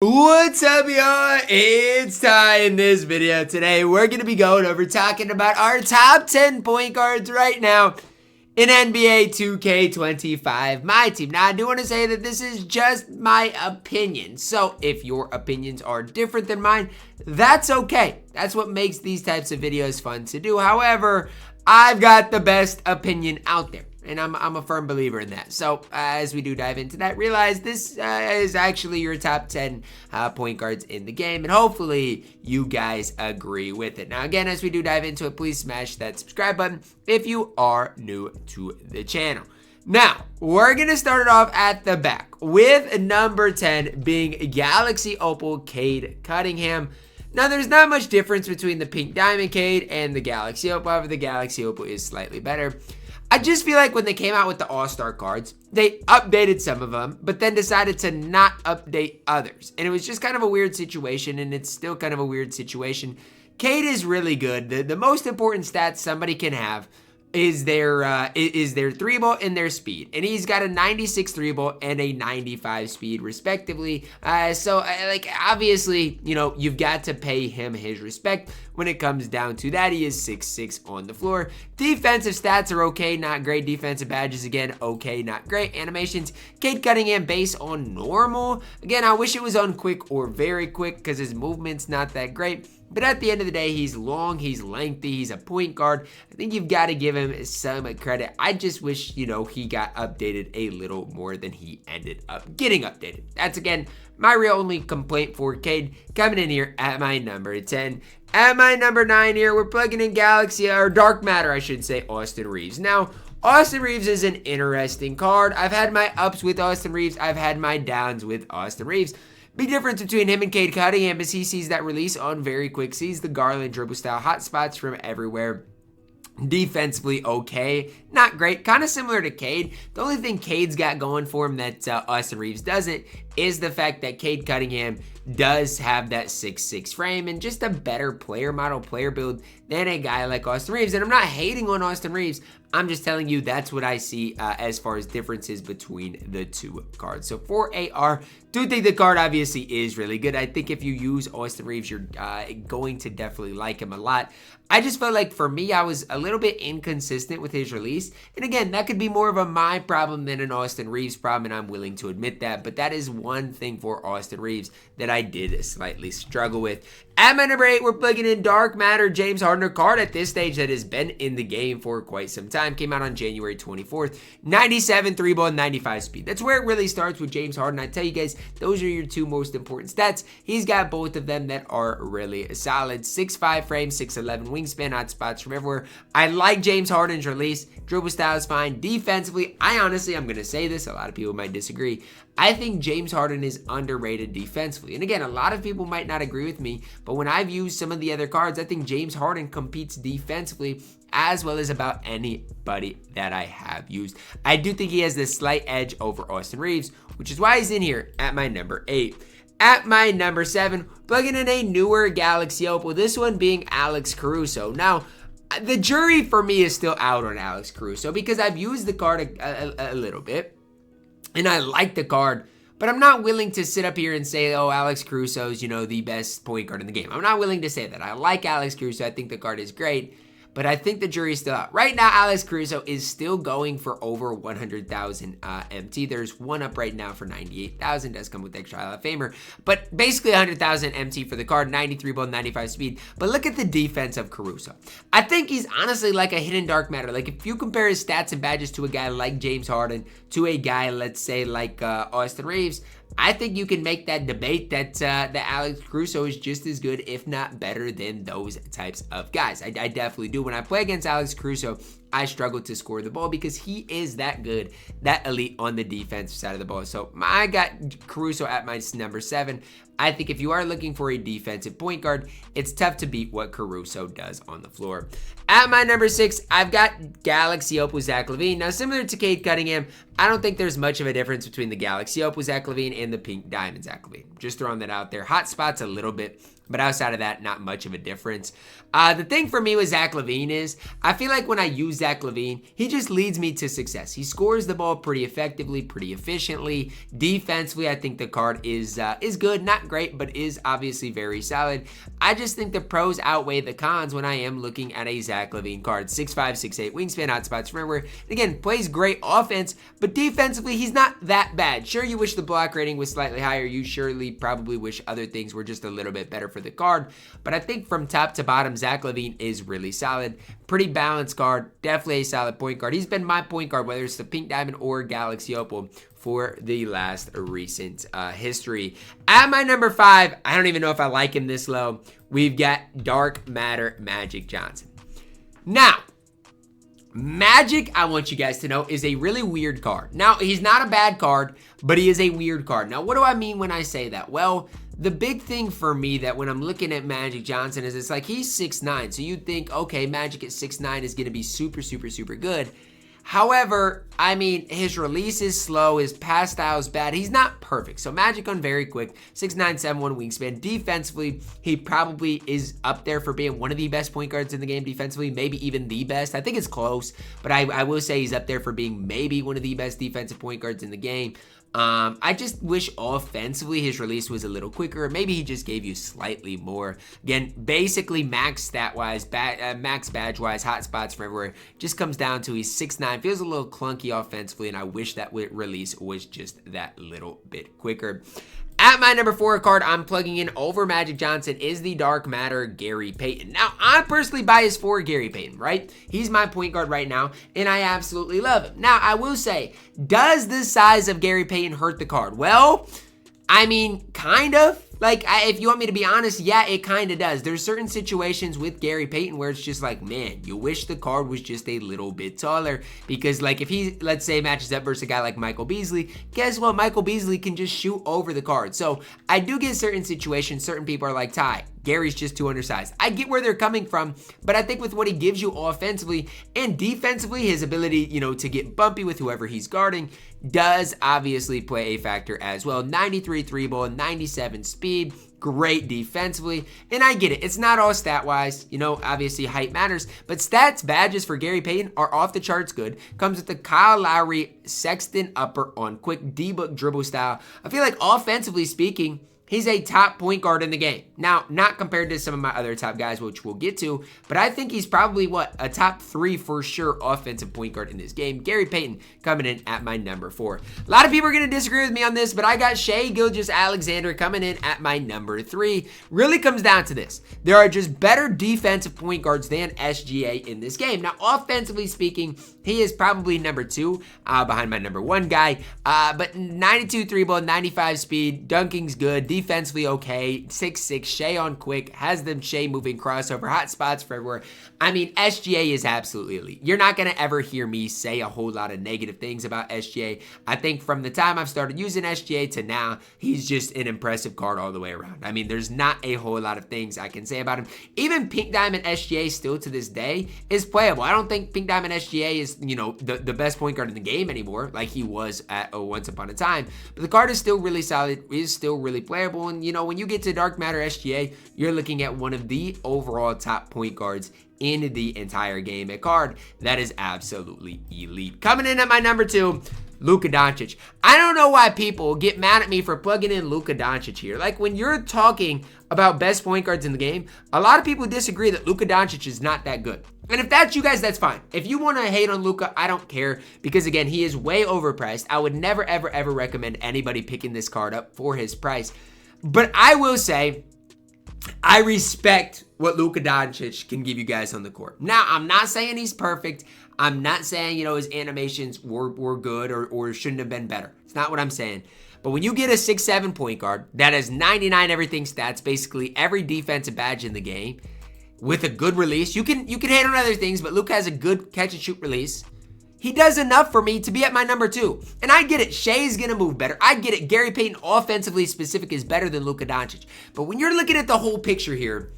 What's up, y'all? It's Ty. In this video today, we're going to be going over talking about our top 10 point guards right now in NBA 2K25 MyTEAM. Now, I do want to say that this is just my opinion. So if your opinions are different than mine, that's okay. That's what makes these types of videos fun to do. However, I've got the best opinion out there. And I'm a firm believer in that. So as we do dive into that, realize this is actually your top 10 point guards in the game. And hopefully you guys agree with it. Now, again, as we do dive into it, please smash that subscribe button if you are new to the channel. Now, we're going to start it off at the back with number 10 being Galaxy Opal Cade Cunningham. Now, there's not much difference between the Pink Diamond Cade and the Galaxy Opal. However, the Galaxy Opal is slightly better. I just feel like when they came out with the All-Star cards, they updated some of them, but then decided to not update others. And it was just kind of a weird situation, and it's still kind of a weird situation. Cade is really good. The most important stats somebody can have is their three ball and their speed, and he's got a 96 three ball and a 95 speed respectively. Like, obviously, you know, you've got to pay him his respect when it comes down to that. He is 6'6" on the floor. Defensive stats are okay, not great. Defensive badges, again, okay, not great. Animations, Cade Cunningham base on normal. Again, I wish it was on quick or very quick because his movement's not that great. But at the end of the day, he's long, he's lengthy, he's a point guard. I think you've got to give him some credit. I just wish, you know, he got updated a little more than he ended up getting updated. That's, again, my real only complaint for Cade. Coming in here at my number 10. At my number 9 here, we're plugging in Dark Matter, I should say, Austin Reaves. Now, Austin Reaves is an interesting card. I've had my ups with Austin Reaves. I've had my downs with Austin Reaves. Big difference between him and Cade Cunningham is he sees that release on very quick, sees the Garland dribble style, hot spots from everywhere. Defensively okay, not great, kind of similar to Cade. The only thing Cade's got going for him that Austin Reaves doesn't is the fact that Cade Cunningham does have that 6'6" frame and just a better player model, player build than a guy like Austin Reaves. And I'm not hating on Austin Reaves. I'm just telling you that's what I see as far as differences between the two cards. So for AR, do think the card obviously is really good. I think if you use Austin Reaves, you're going to definitely like him a lot. I just felt like for me, I was a little bit inconsistent with his release. And again, that could be more of a my problem than an Austin Reaves problem, and I'm willing to admit that. But that is one thing for Austin Reaves that I did slightly struggle with. At my number 8, we're plugging in Dark Matter, James Harden, card at this stage that has been in the game for quite some time. Came out on January 24th. 97 3 ball, 95 speed. That's where it really starts with James Harden. I tell you guys, those are your two most important stats. He's got both of them that are really solid. 6'5" frame, 6'11" wingspan, hot spots from everywhere. I like James Harden's release. Dribble style is fine. Defensively, I'm going to say this. A lot of people might disagree. I think James Harden is underrated defensively. And again, a lot of people might not agree with me, but when I've used some of the other cards, I think James Harden competes defensively as well as about anybody that I have used. I do think he has this slight edge over Austin Reaves, which is why he's in here at my number 8. At my number 7, plugging in a newer Galaxy Opal, this one being Alex Caruso. Now, the jury for me is still out on Alex Caruso because I've used the card a little bit. And I like the card, but I'm not willing to sit up here and say, oh, Alex Caruso is, you know, the best point guard in the game. I'm not willing to say that. I like Alex Caruso. I think the card is great, but I think the jury is still out. Right now, Alex Caruso is still going for over 100,000 MT. There's one up right now for 98,000. Does come with extra Hall of Famer, but basically 100,000 MT for the card, 93 ball, 95 speed. But look at the defense of Caruso. I think he's honestly like a hidden dark matter. Like if you compare his stats and badges to a guy like James Harden, to a guy, let's say, like Austin Reaves, I think you can make that debate that Alex Caruso is just as good, if not better, than those types of guys. I definitely do. When I play against Alex Caruso, I struggle to score the ball because he is that good, that elite on the defensive side of the ball. So I got Caruso at my number 7. I think if you are looking for a defensive point guard, it's tough to beat what Caruso does on the floor. At my number 6, I've got Galaxy Opal Zach LaVine. Now, similar to Cade Cunningham, I don't think there's much of a difference between the Galaxy Opal Zach LaVine and the Pink Diamond Zach LaVine. Just throwing that out there. Hot spots a little bit. But outside of that, not much of a difference. The thing for me with Zach LaVine is, I feel like when I use Zach LaVine, he just leads me to success. He scores the ball pretty effectively, pretty efficiently. Defensively, I think the card is good, not great, but is obviously very solid. I just think the pros outweigh the cons when I am looking at a Zach LaVine card. 6'5", 6'8", wingspan, hotspots from everywhere. Again, plays great offense, but defensively, he's not that bad. Sure, you wish the block rating was slightly higher. You surely probably wish other things were just a little bit better for the card, but I think from top to bottom, Zach LaVine is really solid. Pretty balanced card, definitely a solid point guard. He's been my point guard, whether it's the Pink Diamond or Galaxy Opal, for the last recent history. At my number 5, I don't even know if I like him this low, we've got Dark Matter Magic Johnson. Now, Magic, I want you guys to know, is a really weird card. Now, he's not a bad card, but he is a weird card. Now, what do I mean when I say that? Well, the big thing for me that when I'm looking at Magic Johnson is it's like he's 6'9", so you'd think, okay, Magic at 6'9" is going to be super, super, super good. However, I mean, his release is slow, his pass style is bad. He's not perfect. So Magic on very quick, 6'9", 7'1" wingspan. Defensively, he probably is up there for being one of the best point guards in the game defensively, maybe even the best. I think it's close, but I will say he's up there for being maybe one of the best defensive point guards in the game. I just wish offensively his release was a little quicker. Maybe he just gave you slightly more. Again, basically max stat-wise, max badge-wise, hot spots from everywhere. Just comes down to he's 6'9", feels a little clunky offensively, and I wish that release was just that little bit quicker. At my number 4 card, I'm plugging in over Magic Johnson is the Dark Matter Gary Payton. Now, I'm personally biased for Gary Payton, right? He's my point guard right now, and I absolutely love him. Now, I will say, does the size of Gary Payton hurt the card? Well, I mean, kind of. Like, if you want me to be honest, yeah, it kind of does. There's certain situations with Gary Payton where it's just like, man, you wish the card was just a little bit taller. Because, like, if he, let's say, matches up versus a guy like Michael Beasley, guess what? Michael Beasley can just shoot over the card. So, I do get certain situations, certain people are like, Ty, Gary's just too undersized. I get where they're coming from, but I think with what he gives you offensively and defensively, his ability, to get bumpy with whoever he's guarding does obviously play a factor as well. 93 3-ball, 97 speed, great defensively, and I get it. It's not all stat-wise, obviously height matters, but stats badges for Gary Payton are off the charts good. Comes with the Kyle Lowry Sexton upper on quick D-book dribble style. I feel like offensively speaking, he's a top point guard in the game. Now, not compared to some of my other top guys, which we'll get to, but I think he's probably, a top 3 for sure offensive point guard in this game. Gary Payton coming in at my number 4. A lot of people are going to disagree with me on this, but I got Shai Gilgeous-Alexander coming in at my number 3. Really comes down to this. There are just better defensive point guards than SGA in this game. Now, offensively speaking, he is probably number 2 behind my number 1 guy, but 92 3-ball, 95 speed, dunking's good, defensively okay, 6'6", Shai on quick, has them Shai moving crossover, hot spots for everywhere. I mean, SGA is absolutely elite. You're not going to ever hear me say a whole lot of negative things about SGA. I think from the time I've started using SGA to now, he's just an impressive card all the way around. I mean, there's not a whole lot of things I can say about him. Even Pink Diamond SGA still to this day is playable. I don't think Pink Diamond SGA is, the best point guard in the game anymore, like he was at once upon a time. But the card is still really solid, is still really playable. And, when you get to Dark Matter SGA, you're looking at one of the overall top point guards in the entire game. A card that is absolutely elite. Coming in at my number 2, Luka Doncic. I don't know why people get mad at me for plugging in Luka Doncic here. Like, when you're talking about best point guards in the game, a lot of people disagree that Luka Doncic is not that good. And if that's you guys, that's fine. If you want to hate on Luka, I don't care, because again, he is way overpriced. I would never, ever, ever recommend anybody picking this card up for his price. But I will say, I respect what Luka Doncic can give you guys on the court. Now, I'm not saying he's perfect. I'm not saying, his animations were good or shouldn't have been better. It's not what I'm saying. But when you get a 6'7" point guard that has 99 everything stats, basically every defensive badge in the game, with a good release, you can hate on other things, but Luka has a good catch and shoot release. He does enough for me to be at my number 2. And I get it. Shai's going to move better. I get it. Gary Payton offensively specific is better than Luka Doncic. But when you're looking at the whole picture here,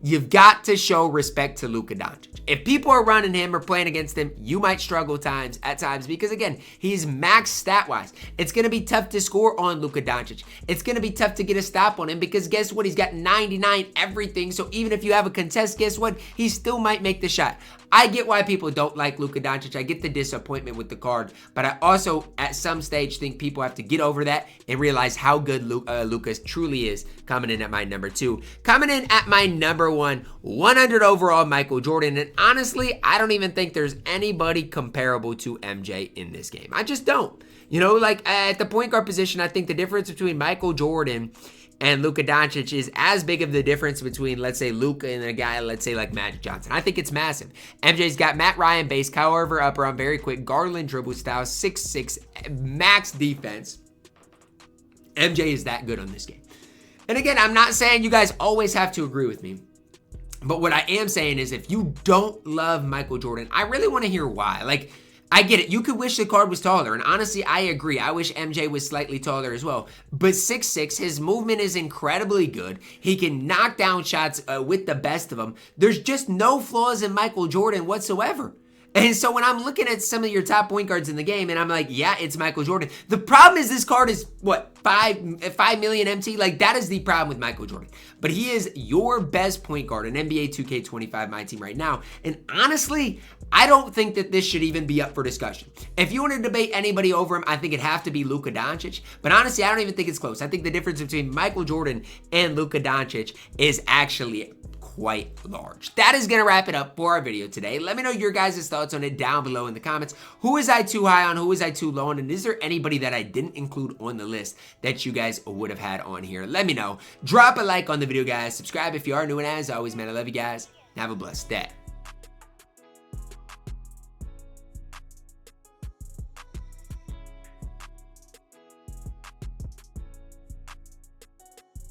you've got to show respect to Luka Doncic. If people are running him or playing against him, you might struggle at times because, again, he's max stat-wise. It's going to be tough to score on Luka Doncic. It's going to be tough to get a stop on him because guess what? He's got 99 everything. So even if you have a contest, guess what? He still might make the shot. I get why people don't like Luka Doncic. I get the disappointment with the card, but I also, at some stage, think people have to get over that and realize how good Luka truly is. Coming in at my number 2. Coming in at my number 1, 100 overall, Michael Jordan. And honestly, I don't even think there's anybody comparable to MJ in this game. I just don't. You know, like at the point guard position, I think the difference between Michael Jordan and Luka Doncic is as big of the difference between, let's say, Luka and a guy, let's say, like Magic Johnson. I think it's massive. MJ's got Matt Ryan base, Kyle Korver upper arm, very quick, Garland dribble style, 6'6", max defense. MJ is that good on this game. And again, I'm not saying you guys always have to agree with me. But what I am saying is if you don't love Michael Jordan, I really want to hear why. Like, I get it. You could wish the card was taller. And honestly, I agree. I wish MJ was slightly taller as well. But 6'6", his movement is incredibly good. He can knock down shots with the best of them. There's just no flaws in Michael Jordan whatsoever. And so when I'm looking at some of your top point guards in the game, and I'm like, yeah, it's Michael Jordan. The problem is this card is, what, 5 million MT? Like, that is the problem with Michael Jordan. But he is your best point guard in NBA 2K25 MyTEAM right now. And honestly, I don't think that this should even be up for discussion. If you want to debate anybody over him, I think it'd have to be Luka Doncic. But honestly, I don't even think it's close. I think the difference between Michael Jordan and Luka Doncic is actually quite large. That is going to wrap it up for our video today. Let me know your guys' thoughts on it down below in the comments. Who was I too high on? Who was I too low on? And is there anybody that I didn't include on the list that you guys would have had on here? Let me know. Drop a like on the video, guys. Subscribe if you are new. And as always, man, I love you guys. Have a blessed day.